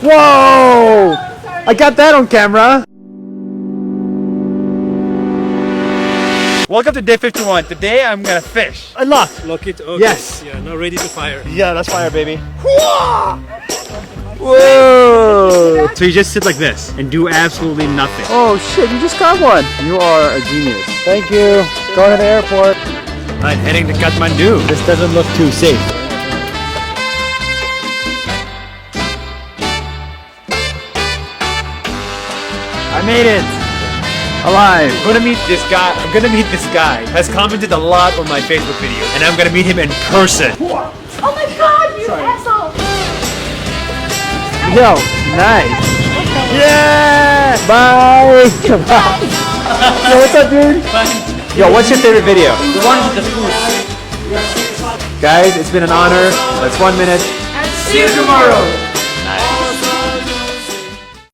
Whoa! I got that on camera. Welcome to day 51. Today I'm gonna fish. Unlock. Lock it. Okay. Yes. Yeah, now ready to fire. Yeah, that's fire, baby. Whoa! So you just sit like this and do absolutely nothing. Oh shit, you just got one. You are a genius. Thank you. Going to the airport. I'm heading to Kathmandu. This doesn't look too safe. I made it. Alive. I'm gonna meet this guy. Has commented a lot on my Facebook video, and I'm gonna meet him in person. Oh my god, you asshole! Yo, nice. Yeah. Bye. Bye. Yo, what's up, dude? Yo, what's your favorite video? The one with the food. Guys, it's been an honor. That's 1 minute. See you tomorrow.